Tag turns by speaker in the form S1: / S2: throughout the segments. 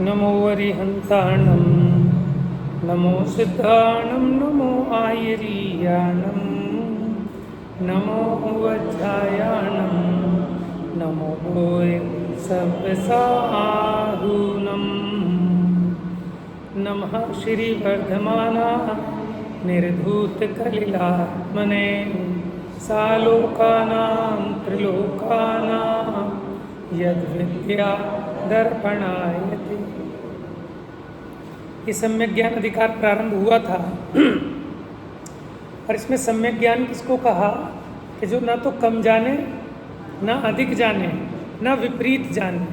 S1: नमो अरिहन्ताणं नमो सिद्धाणं नमो आयरीयाणं नमो वज्रायाणं नमो भूय सव्यसाहूनं नमः श्रीवर्धमाना निर्धूतकलिलात्मने सालोकानां त्रिलोकानां यद्विद्या दर्पणायते। ये सम्यक ज्ञान अधिकार प्रारंभ हुआ था और इसमें सम्यक ज्ञान किसको कहा कि जो ना तो कम जाने ना अधिक जाने ना विपरीत जाने,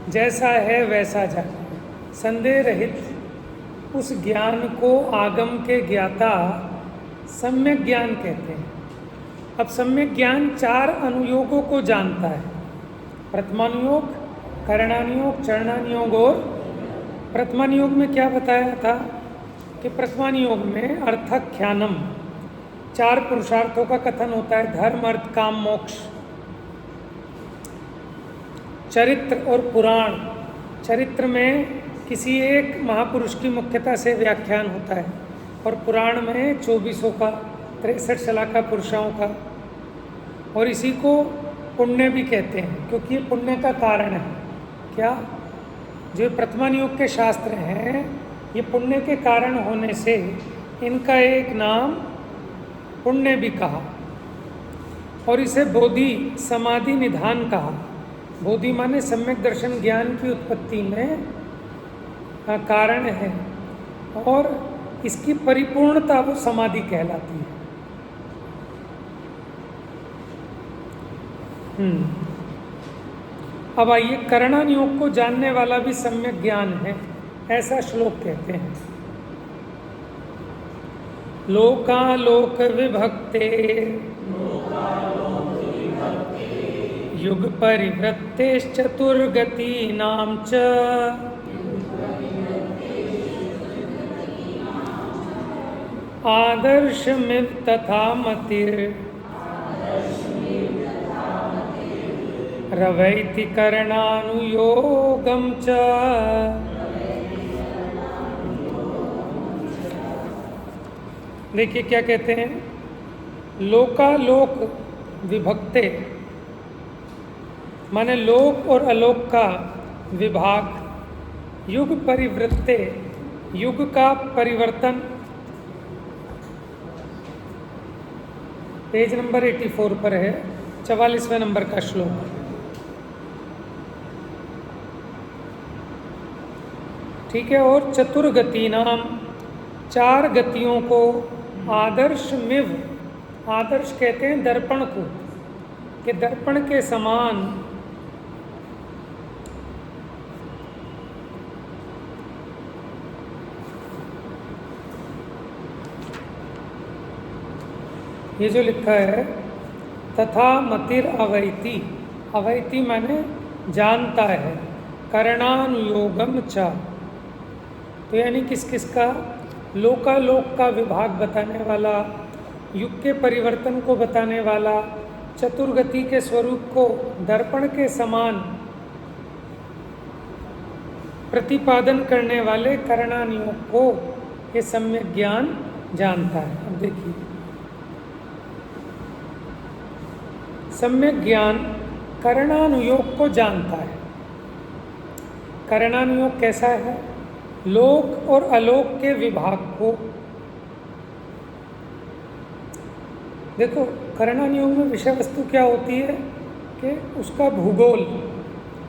S1: जैसा है वैसा जाने, संदेह रहित उस ज्ञान को आगम के ज्ञाता सम्यक ज्ञान कहते हैं। अब सम्यक ज्ञान 4 अनुयोगों को जानता है: प्रथमानुयोग, करणानुयोग, चरणानुयोग और प्रथमानुयोग में क्या बताया था कि प्रथमानुयोग में अर्थाख्यानम 4 पुरुषार्थों का कथन होता है: धर्म, अर्थ, काम, मोक्ष। चरित्र और पुराण, चरित्र में किसी एक महापुरुष की मुख्यता से व्याख्यान होता है और पुराण में 24 का 63 शलाका पुरुषों का। और इसी को पुण्य भी कहते हैं क्योंकि ये पुण्य का कारण है। क्या जो प्रथमानुयोग के शास्त्र हैं ये पुण्य के कारण होने से इनका एक नाम पुण्य भी कहा और इसे बोधि समाधि निधान कहा। बोधि माने सम्यक दर्शन ज्ञान की उत्पत्ति में कारण है और इसकी परिपूर्णता वो समाधि कहलाती है। अब आइए, करणानुयोग को जानने वाला भी सम्यक ज्ञान है, ऐसा श्लोक कहते हैं। लोकालोक विभक्ते युग परिवृत्तेश्चतुर्गतीनां च आदर्शमिव तथा मतिर रवैति करणानुयोगम च। देखिए क्या कहते हैं, लोकालोक विभक्ते माने लोक और अलोक का विभाग, युग परिवृत्ते युग का परिवर्तन। पेज नंबर 84 पर है, 44वें नंबर का श्लोक। ठीक है। और चतुर्गति नाम 4 गतियों को आदर्श मिव, आदर्श कहते हैं दर्पण को, कि दर्पण के समान ये जो लिखा है तथा मतिर अवैति, अवैति माने जानता है, करणानुयोगम च, तो यानी किस किस का, लोकालोक का विभाग बताने वाला, युग के परिवर्तन को बताने वाला, चतुर्गति के स्वरूप को दर्पण के समान प्रतिपादन करने वाले करणानुयोग को ये सम्यक ज्ञान जानता है। अब देखिए, सम्यक ज्ञान करणानुयोग को जानता है। करणानुयोग कैसा है? लोक और अलोक के विभाग को। देखो, करणानुयोग में विषय वस्तु क्या होती है कि उसका भूगोल,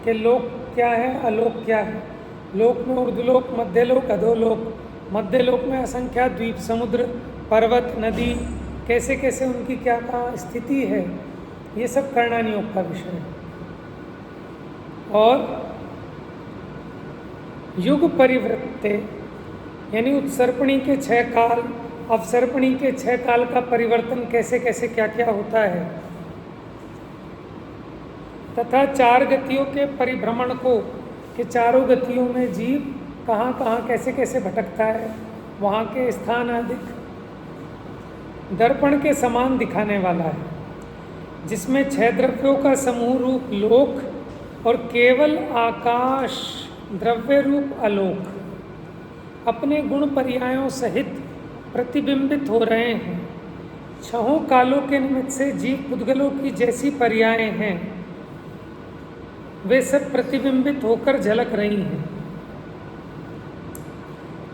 S1: कि लोक क्या है, अलोक क्या है। लोक में ऊर्ध्वलोक, मध्यलोक, अधोलोक। मध्यलोक में असंख्या द्वीप, समुद्र, पर्वत, नदी, कैसे कैसे उनकी क्या कहाँ स्थिति है, ये सब करणानुयोग का विषय है। और युग परिवृत्ते यानी उत्सर्पणी के 6 काल, अवसर्पणी के 6 काल का परिवर्तन कैसे कैसे क्या क्या होता है, तथा 4 गतियों के परिभ्रमण को, कि चारों गतियों में जीव कहाँ कहाँ कैसे कैसे भटकता है, वहाँ के स्थान आदि दर्पण के समान दिखाने वाला है, जिसमें 6 द्रव्यों का समूह रूप लोक और केवल आकाश द्रव्य रूप आलोक अपने गुण पर्यायों सहित प्रतिबिंबित हो रहे हैं। छहों कालों के निमित्त से जीव पुद्गलों की जैसी पर्यायें हैं वे सब प्रतिबिंबित होकर झलक रही हैं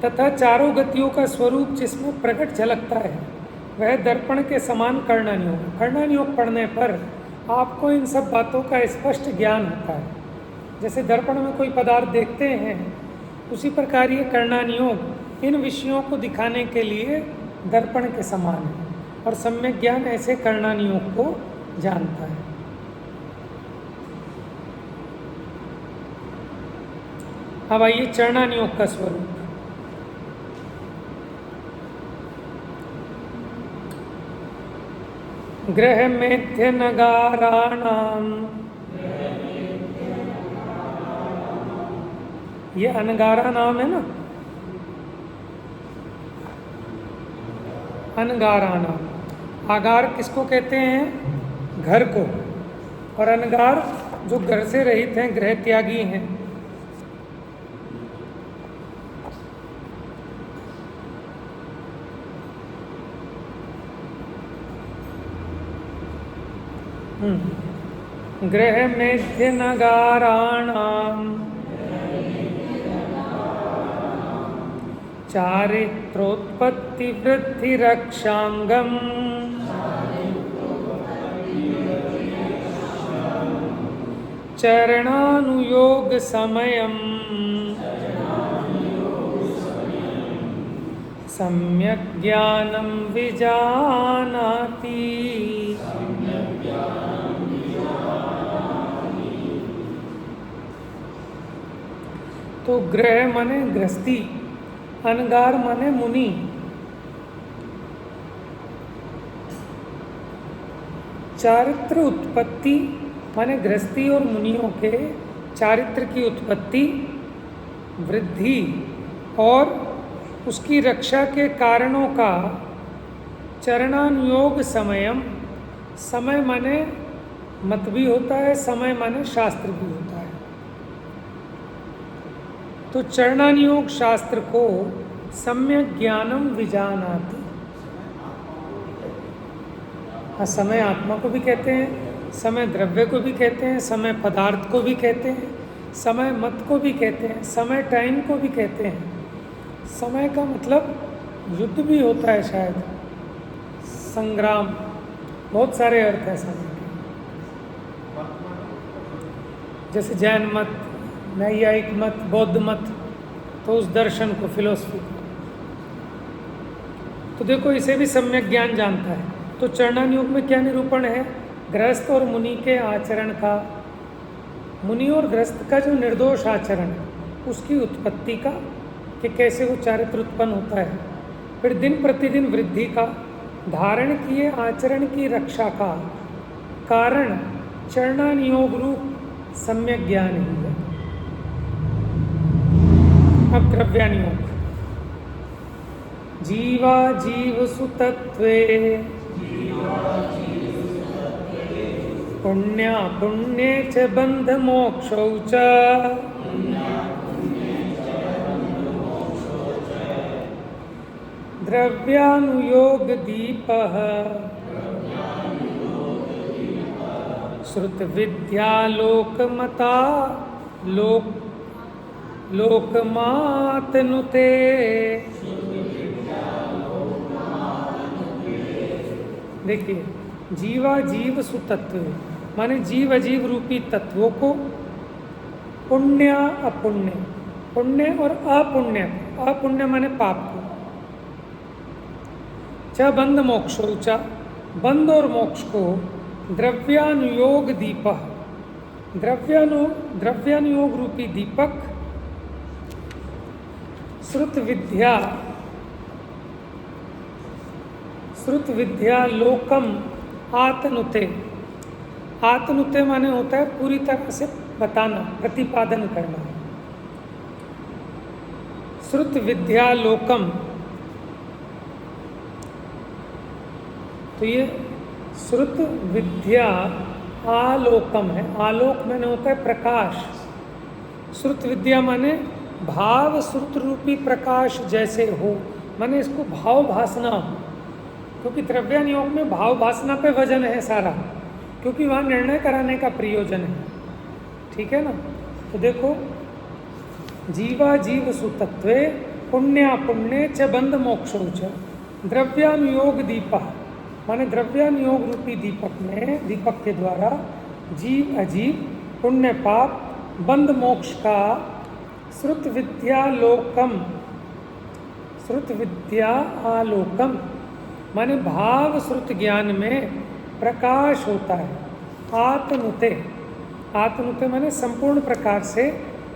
S1: तथा चारों गतियों का स्वरूप जिसमें प्रकट झलकता है वह दर्पण के समान कर्णनियोग। कर्णनियोग पढ़ने पर आपको इन सब बातों का स्पष्ट ज्ञान होता है। जैसे दर्पण में कोई पदार्थ देखते हैं उसी प्रकार ये कर्णनियोग इन विषयों को दिखाने के लिए दर्पण के समान है और सम्यक ज्ञान ऐसे कर्णनियोग को जानता है। अब आइए चरणानियोग का स्वरूप। ग्रह मेध्य नगाराणाम, ये अनगारा नाम है ना, अनगारा नाम। आगार किसको कहते हैं? घर को। और अनगार जो घर से रहित हैं, गृह त्यागी हैं। गृह मेध्य नगाराणाम चारित्रोत्पत्ति वृद्धि रक्षांगम चरणानुयोग समयम सम्यक ज्ञानम विजानाति। तो ग्रह माने गृहस्थी, अनगार माने मुनि, चारित्र उत्पत्ति माने गृहस्थी और मुनियों के चारित्र की उत्पत्ति, वृद्धि और उसकी रक्षा के कारणों का चरणानुयोग समयम। समय माने मत भी होता है, समय माने शास्त्र भी होता है। तो चरणानुयोग शास्त्र को सम्यक ज्ञानम विजानाति। हाँ, समय आत्मा को भी कहते हैं, समय द्रव्य को भी कहते हैं, समय पदार्थ को भी कहते हैं, समय मत को भी कहते हैं, समय टाइम को भी कहते हैं। समय का मतलब युद्ध भी होता है, शायद संग्राम, बहुत सारे अर्थ हैं समय के। जैसे जैन मत, नैयायिक मत, बौद्ध मत, तो उस दर्शन को, फिलोसफी को, तो देखो इसे भी सम्यक ज्ञान जानता है। तो चरणानुयोग में क्या निरूपण है? गृहस्थ और मुनि के आचरण का, मुनि और गृहस्थ का जो निर्दोष आचरण है उसकी उत्पत्ति का, कि कैसे वो चारित्र उत्पन्न होता है, फिर दिन प्रतिदिन वृद्धि का, धारण किए आचरण की रक्षा का कारण चरणानुयोग रूप सम्यक ज्ञान ही है। अब द्रव्यानुयोग। जीवा जीव सुतत्वे पुण्या पुण्ये च बंध मोक्षौ च द्रव्यानुयोग दीपः श्रुत विद्या लोकमता लोकमातनुते। देखिए, जीवा जीव सुतत्व माने जीव अजीव रूपी तत्वों को, पुण्य अपुण्य, पुण्य और अपुण्य, अपुण्य माने पाप को, च बंध मोक्षो च, बंध और मोक्ष को, द्रव्यानुयोग दीपः, द्रव्यानुयोग रूपी दीपक, श्रुत विद्या लोकम आतनुते। आतनुते माने होता है पूरी तरह से बताना, प्रतिपादन करना। श्रुत विद्या लोकम, तो ये श्रुत विद्या आलोकम है। आलोक माने होता है प्रकाश, श्रुत विद्या माने भाव श्रुत रूपी प्रकाश जैसे हो, माने इसको भाव भासना हो, क्योंकि द्रव्यान योग में भाव भासना पे वजन है सारा, क्योंकि वहाँ निर्णय कराने का प्रयोजन है। ठीक है ना। तो देखो, जीवा जीव सुतत्वे पुण्या पुण्य च बंध मोक्षो च द्रव्यानुयोग दीपा, माने द्रव्यानुयोग रूपी दीपक में, दीपक के द्वारा जीव अजीव पुण्य पाप बंध मोक्ष का श्रुत विद्यालोकम, श्रुत विद्या आलोकम माने भाव श्रुत ज्ञान में प्रकाश होता है। आत्मनुते, आत्मनुते माने संपूर्ण प्रकार से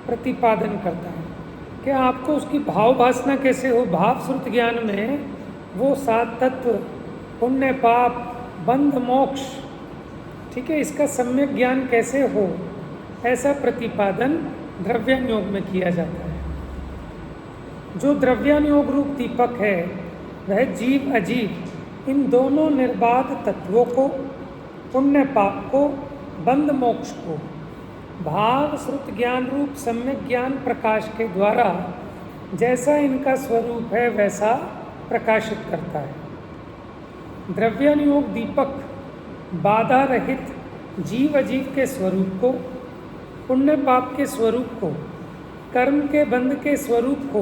S1: प्रतिपादन करता है कि आपको उसकी भाव भासना कैसे हो। भाव श्रुत ज्ञान में वो सात तत्व, पुण्य पाप बंध मोक्ष, ठीक है, इसका सम्यक ज्ञान कैसे हो, ऐसा प्रतिपादन द्रव्यान योग में किया जाता है। जो द्रव्यान योग रूप दीपक है वह जीव अजीव इन दोनों निर्बाध तत्वों को, पुण्य पाप को, बंध मोक्ष को भाव श्रुत ज्ञान रूप सम्यक ज्ञान प्रकाश के द्वारा जैसा इनका स्वरूप है वैसा प्रकाशित करता है। द्रव्यान योग दीपक बाधा रहित जीव अजीव के स्वरूप को, पुण्य पाप के स्वरूप को, कर्म के बंध के स्वरूप को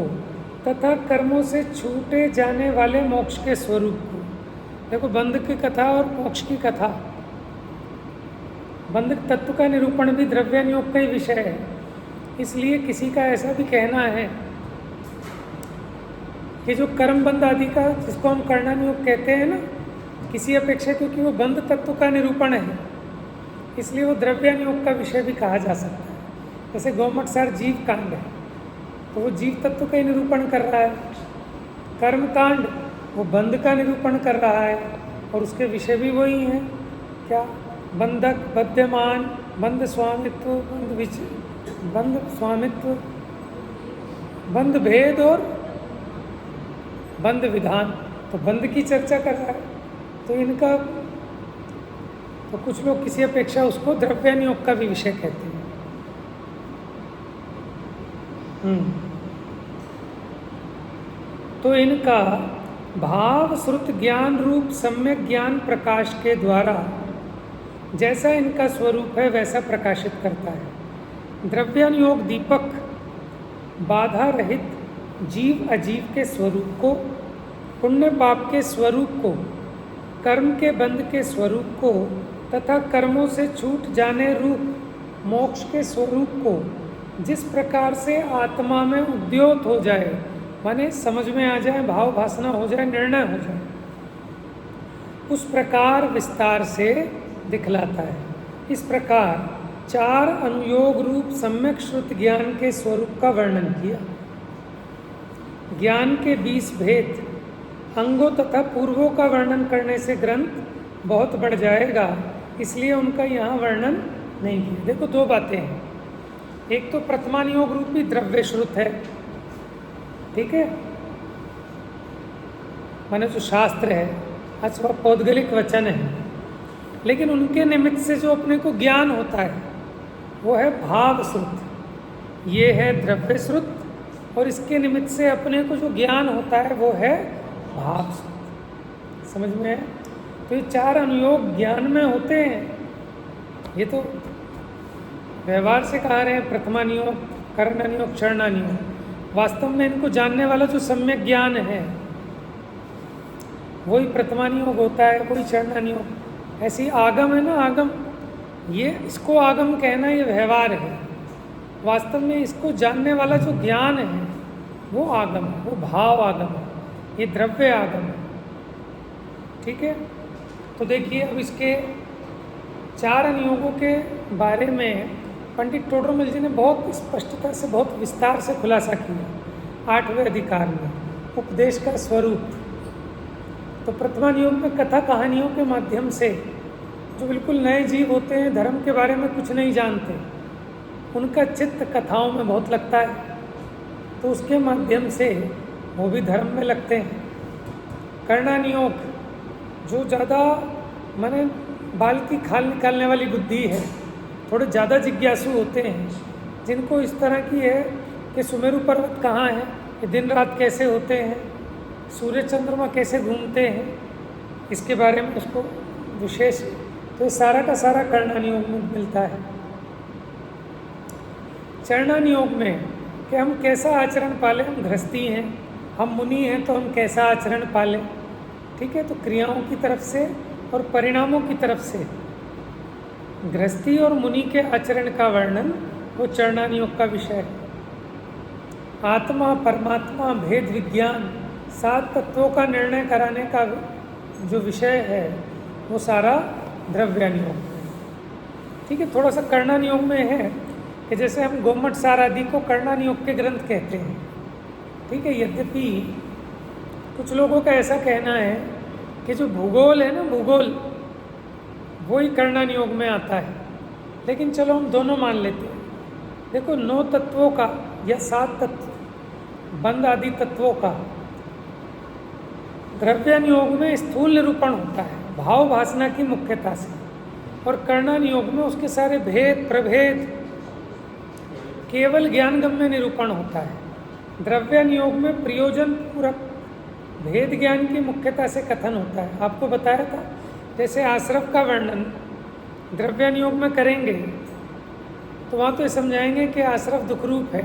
S1: तथा कर्मों से छूटे जाने वाले मोक्ष के स्वरूप को। देखो, बंध की कथा और मोक्ष की कथा, बंध तत्व का निरूपण भी द्रव्यान योग का ही विषय है। इसलिए किसी का ऐसा भी कहना है कि जो कर्म बंध आदि का, जिसको हम कर्णान योग कहते हैं ना, किसी अपेक्षा, क्योंकि वो बंध तत्व का निरूपण है, इसलिए वो द्रव्यान योग का विषय भी कहा जा सकता है। जैसे गौमटसार जीव कांड है तो वो जीव तत्व का ही निरूपण कर रहा है, कर्म कांड वो बंध का निरूपण कर रहा है, और उसके विषय भी वही हैं, क्या, बंधक, बद्यमान, बंध स्वामित्व, बंध स्वामित्व, बंध भेद और बंध विधान, तो बंध की चर्चा कर रहा है। तो इनका, तो कुछ लोग किसी अपेक्षा उसको द्रव्यान योग का भी विषय कहते हैं। तो इनका भाव श्रुत ज्ञान रूप सम्यक ज्ञान प्रकाश के द्वारा जैसा इनका स्वरूप है वैसा प्रकाशित करता है। द्रव्यान योग दीपक बाधा रहित जीव अजीव के स्वरूप को, पुण्य पाप के स्वरूप को, कर्म के बंध के स्वरूप को तथा कर्मों से छूट जाने रूप मोक्ष के स्वरूप को जिस प्रकार से आत्मा में उद्योत हो जाए, माने समझ में आ जाए, भाव भासना हो जाए, निर्णय हो जाए, उस प्रकार विस्तार से दिखलाता है। इस प्रकार चार अनुयोग रूप सम्यक श्रुत ज्ञान के स्वरूप का वर्णन किया। ज्ञान के 20 भेद, अंगों तथा पूर्वों का वर्णन करने से ग्रंथ बहुत बढ़ जाएगा, इसलिए उनका यहाँ वर्णन नहीं किया। देखो, दो बातें हैं। एक तो प्रथमानुयोग रूपी द्रव्य श्रुत है, ठीक है, माने जो शास्त्र है अथवा पौद्गलिक वचन है, लेकिन उनके निमित्त से जो अपने को ज्ञान होता है वो है भाव श्रुत। ये है द्रव्य श्रुत, और इसके निमित्त से अपने को जो ज्ञान होता है वो है भाव श्रुत। समझ में है? तो ये चार अनुयोग ज्ञान में होते हैं। ये तो व्यवहार से कहा रहे हैं, प्रथमानुयोग, करणानुयोग, चरणानुयोग। वास्तव में इनको जानने वाला जो सम्यक ज्ञान है वही प्रथमानुयोग होता है, कोई चरणानुयोग। ऐसी आगम है ना, आगम, ये इसको आगम कहना ये व्यवहार है। वास्तव में इसको जानने वाला जो ज्ञान है वो आगम है, वो भाव आगम है, ये द्रव्य आगम है। ठीक है, तो देखिए अब इसके चार अनुयोगों के बारे में पंडित टोडरमल जी ने बहुत स्पष्टता से, बहुत विस्तार से खुलासा किया 8वें अधिकार में, उपदेश का स्वरूप। तो प्रथमानुयोग में कथा कहानियों के माध्यम से जो बिल्कुल नए जीव होते हैं, धर्म के बारे में कुछ नहीं जानते, उनका चित्त कथाओं में बहुत लगता है, तो उसके माध्यम से वो भी धर्म में लगते हैं। करणानुयोग जो ज़्यादा माने बाल की खाल निकालने वाली बुद्धि है, थोड़े ज़्यादा जिज्ञासु होते हैं, जिनको इस तरह की है कि सुमेरु पर्वत कहाँ है, कि दिन रात कैसे होते हैं, सूर्य चंद्रमा कैसे घूमते हैं, इसके बारे में उसको विशेष, तो ये सारा का सारा कर्णन योग में मिलता है। चरणन योग में कि हम कैसा आचरण पालें, हम गृहस्थी हैं, हम मुनि हैं, तो हम कैसा आचरण पालें, ठीक है। तो क्रियाओं की तरफ से और परिणामों की तरफ से गृहस्थी और मुनि के आचरण का वर्णन वो चरणन योग का विषय है। आत्मा परमात्मा भेद विज्ञान 7 तत्वों का निर्णय कराने का जो विषय है वो सारा द्रव्यान योग है, ठीक है। थोड़ा सा कर्णन योग में है कि जैसे हम गोमट सार आदि को कर्णन योग के ग्रंथ कहते हैं, ठीक है। यद्यपि कुछ लोगों का ऐसा कहना है कि जो भूगोल है ना, भूगोल वो ही कर्णन योग में आता है, लेकिन चलो हम दोनों मान लेते हैं। देखो 9 तत्वों का या 7 तत्व बंद आदि तत्वों का द्रव्यान योग में स्थूल निरूपण होता है भाव भासना की मुख्यता से, और कर्णन योग में उसके सारे भेद प्रभेद केवल ज्ञानगम्य निरूपण होता है। द्रव्यान योग में प्रयोजन पूरक भेद ज्ञान की मुख्यता से कथन होता है। आपको बताया था जैसे आश्रव का वर्णन द्रव्यान योग में करेंगे तो वहाँ तो ये समझाएंगे कि आश्रव दुख रूप है,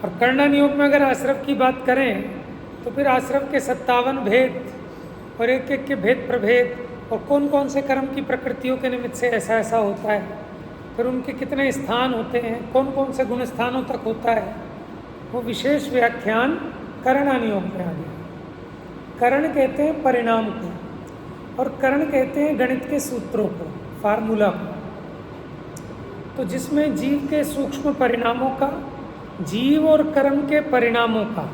S1: और कर्णन योग में अगर आश्रव की बात करें तो फिर आश्रव के 57 भेद और एक एक के भेद प्रभेद, और कौन कौन से कर्म की प्रकृतियों के निमित्त से ऐसा ऐसा होता है, फिर उनके कितने स्थान होते हैं, कौन कौन से गुण स्थानों तक होता है, वो विशेष व्याख्यान कर्णन योग में आ गया। करण कहते हैं परिणाम को, और करण कहते हैं गणित के सूत्रों को, फार्मूला को। तो जिसमें जीव के सूक्ष्म परिणामों का, जीव और कर्म के परिणामों का,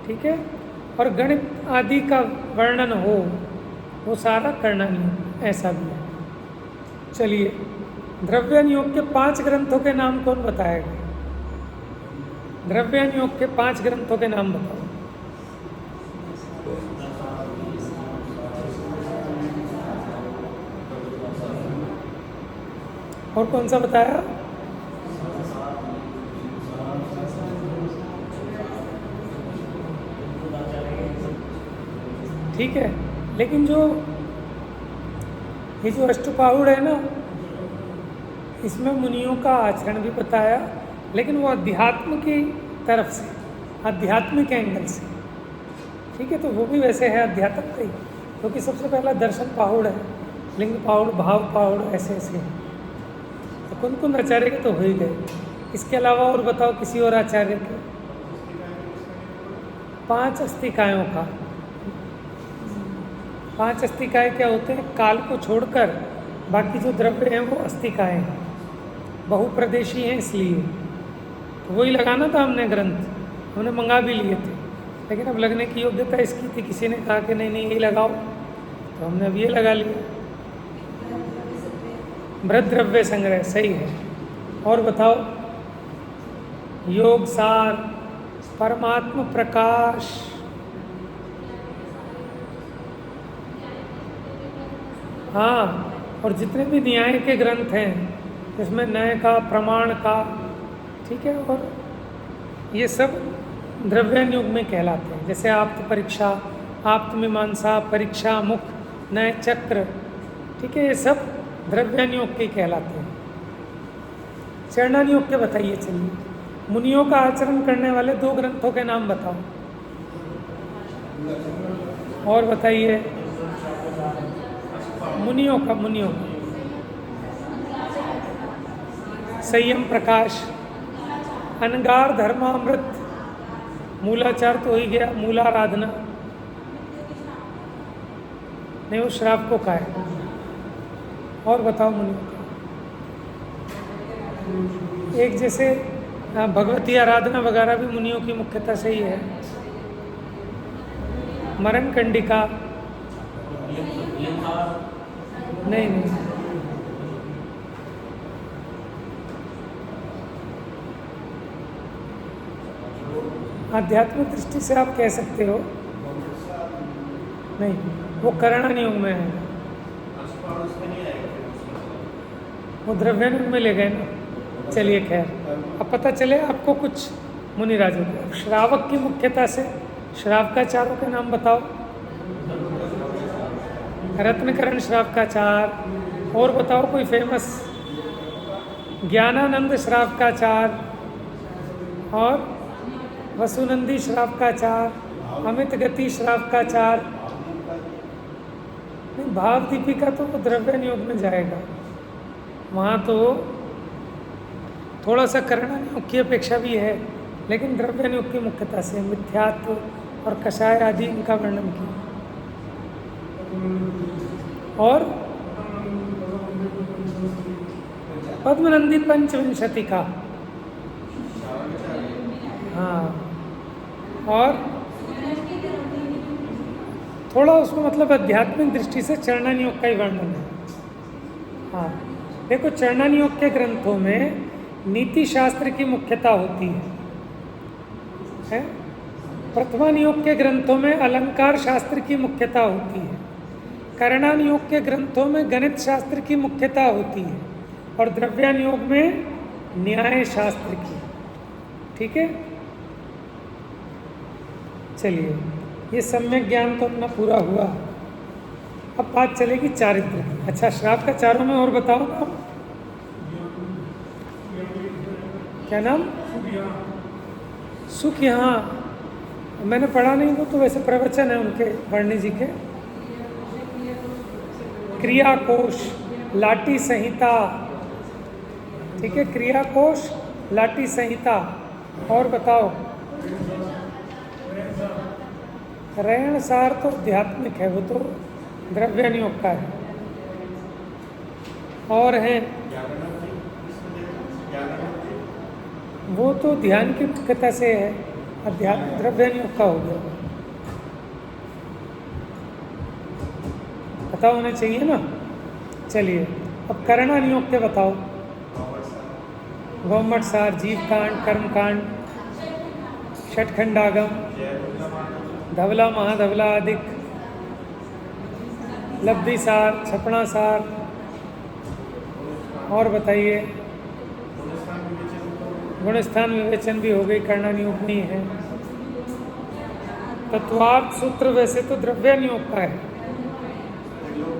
S1: ठीक है, और गणित आदि का वर्णन हो, वो सारा कर्णन योग ऐसा भी है। चलिए द्रव्यान योग के 5 ग्रंथों के नाम कौन बताएगा? द्रव्यान योग के 5 ग्रंथों के नाम बताओ। और कौन सा बताया? ठीक है, लेकिन जो ये जो अष्टपाहुड़ है ना, इसमें मुनियों का आचरण भी बताया, लेकिन वो अध्यात्म की तरफ से, आध्यात्मिक एंगल से, ठीक है। तो वो भी वैसे है अध्यात्म का ही, क्योंकि सबसे पहला दर्शन पाहुड़ है, लिंग पाहुड़, भाव पाहुड़, ऐसे ऐसे हैं। तो कुन कुन आचार्य के तो हो ही गए। इसके अलावा और बताओ किसी और आचार्य के? 5 अस्तिकायों का। 5 अस्तिकाएँ क्या होते हैं? काल को छोड़कर बाकी जो द्रव्य हैं वो अस्तिकाएँ हैं, बहुप्रदेशी हैं इसलिए। तो वही लगाना था हमने ग्रंथ, हमने मंगा भी लिए थे, लेकिन अब लगने की योग्यता इसकी थी, किसी ने कहा कि नहीं नहीं यही लगाओ, तो हमने अब ये लगा लिया। बृहद द्रव्य संग्रह सही है। और बताओ? योग सार, परमात्म प्रकाश, हाँ, और जितने भी न्याय के ग्रंथ हैं इसमें न्याय का, प्रमाण का, ठीक है, और ये सब द्रव्यान योग में कहलाते हैं। जैसे आप्त परीक्षा, आप्त मीमांसा, परीक्षा मुख, न्याय चक्र, ठीक है, ये सब द्रव्यान योग के कहलाते हैं। चरणन योग के बताइए। चलिए मुनियों का आचरण करने वाले 2 ग्रंथों के नाम बताओ। और बताइए मुनियों का, मुनियों का संयम प्रकाश, अनगार धर्मामृत, मूलाचार तो हो ही गया, मूलाराधना नहीं, वो श्राप को का है। और बताओ मुनियों का। एक जैसे भगवती आराधना वगैरह भी मुनियों की मुख्यता से ही है। मरण कंडिका नहीं नहीं, आध्यात्मिक दृष्टि से आप कह सकते हो, नहीं वो कर्णन योग में है, वो द्रव्यान योग में ले गए ना। चलिए खैर, अब पता चले आपको कुछ मुनिराजों के। अब श्रावक की मुख्यता से श्रावकाचार्यों के नाम बताओ। रत्नकरण श्रावकाचार्य, और बताओ कोई फेमस। ज्ञानानंद श्रावकाचार्य और वसुनंदी श्रावकाचार्य, अमित गति श्रावकाचार्य। नहीं, भाव दीपिका तो द्रव्यान योग में जाएगा, वहाँ तो थोड़ा सा करणान योग की अपेक्षा भी है, लेकिन द्रव्यान योग की मुख्यता से मिथ्यात्व और कषाय आदि इनका वर्णन किया। और पद्मनंदी पंचविंशति का, हाँ, और थोड़ा उसमें मतलब आध्यात्मिक दृष्टि से चरणान योग का ही वर्णन है। हाँ, देखो चरणान योग के ग्रंथों में नीति शास्त्र की मुख्यता होती है? प्रथमान योग के ग्रंथों में अलंकार शास्त्र की मुख्यता होती है, करणान योग के ग्रंथों में गणित शास्त्र की मुख्यता होती है, और द्रव्यान योग में न्याय शास्त्र की। ठीक है, चलिए, ये सम्यक ज्ञान तो अपना पूरा हुआ। अब बात चलेगी चारित्र की। अच्छा, श्राव का चारों में और बताओ नाम। क्या नाम? सुख। यहाँ मैंने पढ़ा नहीं, वो तो वैसे प्रवचन है उनके, वर्णी जी के। क्रियाकोश, लाटी संहिता। ठीक है, क्रियाकोश, लाटी संहिता। और बताओ। रैण सार तो आध्यात्मिक है, वो तो द्रव्यान योग का है। और है वो तो ध्यान की मुख्यता से है, अध्यात्म द्रव्यान योग का हो गया, पता होना चाहिए ना। चलिए, अब करणान योग के बताओ। गौमठ सार, जीव कांड, कर्म कांड, षटखंडागम, धवला महाधवला आदिक, लब्धि सार, छपड़ा सार। और बताइए। गुणस्थान विवेचन भी हो गई, करणान योग नहीं है। तत्वार्थ सूत्र वैसे तो द्रव्यान योग का है,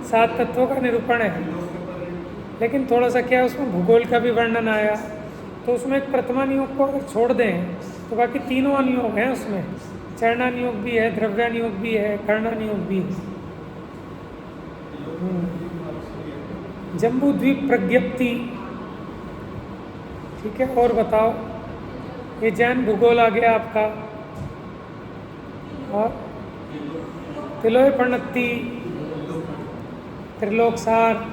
S1: 7 तत्वों का निरूपण है, लेकिन थोड़ा सा क्या है, उसमें भूगोल का भी वर्णन आया, तो उसमें एक प्रथमान योग को अगर छोड़ दें तो बाकी तीनों अनुयोग हैं उसमें। चरणान योग भी है, द्रव्यान योग भी है, करणान योग भी है। जम्बू द्वीप प्रज्ञप्ति। ठीक है, और बताओ। ये जैन भूगोल आ गया आपका। और तिलोय प्रणति, त्रिलोक सार।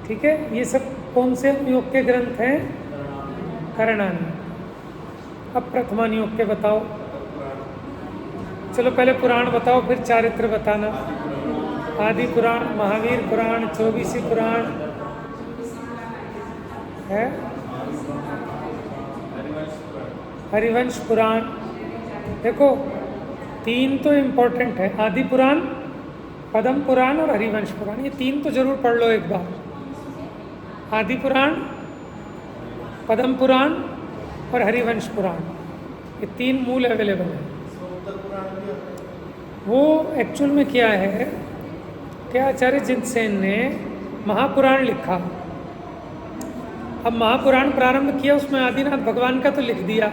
S1: ठीक है, ये सब कौन से योग के ग्रंथ हैं? करणान। अब प्रथमान योग के बताओ। चलो पहले पुराण बताओ, फिर चारित्र बताना। आदि पुराण, महावीर पुराण, 24 पुराण है, हरिवंश पुराण। देखो, 3 तो इम्पोर्टेंट है, आदि पुराण, पद्म पुराण और हरिवंश पुराण। ये 3 तो जरूर पढ़ लो एक बार। आदि पुराण, पद्म पुराण और हरिवंश पुराण, ये 3 मूल अवेलेबल है। वो एक्चुअल में क्या है कि आचार्य जिनसेन ने महापुराण लिखा। अब महापुराण प्रारंभ किया, उसमें आदिनाथ भगवान का तो लिख दिया,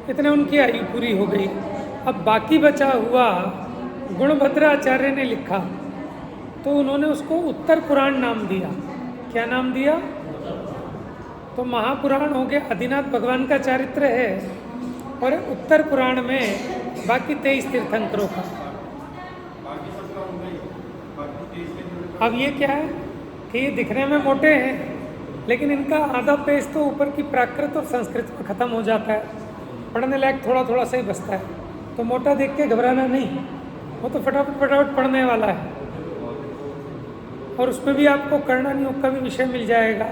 S1: इतने उनकी आयु पूरी हो गई। अब बाकी बचा हुआ गुणभद्र आचार्य ने लिखा, तो उन्होंने उसको उत्तर पुराण नाम दिया। क्या नाम दिया? तो महापुराण हो गया, आदिनाथ भगवान का चरित्र है, और उत्तर पुराण में बाकी 23 तीर्थंकरों का। अब ये क्या है कि ये दिखने में मोटे हैं, लेकिन इनका आधा पेज तो ऊपर की प्राकृत और संस्कृत में ख़त्म हो जाता है, पढ़ने लायक थोड़ा थोड़ा सा ही बचता है। तो मोटा देख के घबराना नहीं, वो तो फटाफट फटाफट पढ़ने वाला है। और उसमें भी आपको करणान योग का भी विषय मिल जाएगा,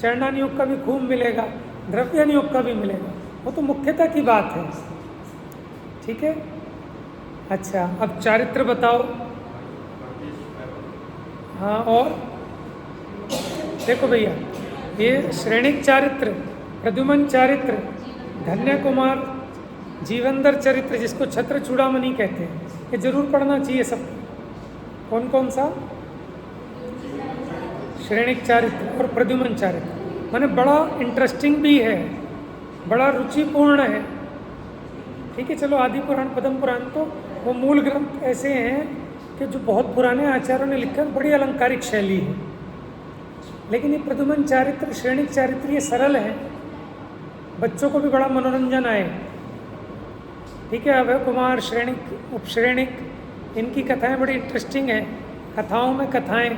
S1: चरणान योग का भी खूब मिलेगा, द्रव्यान योग का भी मिलेगा। वो तो मुख्यता की बात है। ठीक है, अच्छा, अब चारित्र बताओ। हाँ, और देखो भैया, ये श्रेणिक चारित्र, प्रद्युमन चारित्र, धन्य कुमार, जीवंदर चरित्र जिसको छत्र चूड़ामणि कहते हैं, ये जरूर पढ़ना चाहिए सब। कौन कौन सा? श्रेणिक चारित्र और प्रद्युमन चारित्र। माने बड़ा इंटरेस्टिंग भी है, बड़ा रुचिपूर्ण है। ठीक है, चलो आदि पुराण, पद्म पुराण तो वो मूल ग्रंथ ऐसे हैं कि जो बहुत पुराने आचार्यों ने लिखा, बड़ी अलंकारिक शैली है। लेकिन ये प्रद्युमन चारित्र, श्रेणिक चारित्र ये सरल है, बच्चों को भी बड़ा मनोरंजन आए। ठीक है, अभय कुमार, श्रेणिक, उपश्रेणिक, इनकी कथाएं बड़ी इंटरेस्टिंग हैं। कथाओं में कथाएं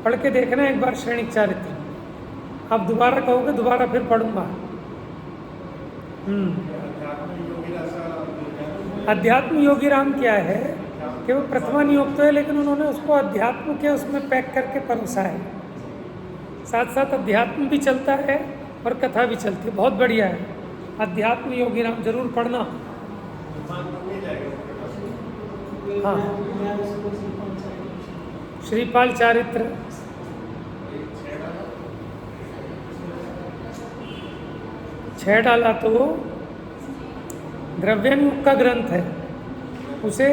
S1: पढ़ के देखना एक बार श्रेणिक चारित्र। आप दोबारा कहोगे दोबारा फिर पढ़ूंगा। अध्यात्म योगी राम क्या है कि वो प्रथमा नियोग तो है, लेकिन उन्होंने उसको अध्यात्म के उसमें पैक करके परोसा है। साथ साथ अध्यात्म भी चलता है और कथा भी चलती है, बहुत बढ़िया है। अध्यात्म योगी राम जरूर पढ़ना। हाँ, श्रीपाल चारित्र, छह डाला तो द्रव्यानुग का ग्रंथ है, उसे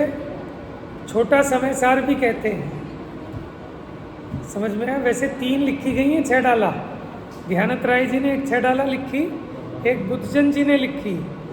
S1: छोटा समय सार भी कहते हैं। समझ में आया? वैसे 3 लिखी गई हैं, 6 डाला। ध्यानत राय जी ने एक 6 डाला लिखी, एक बुद्धजन जी ने लिखी,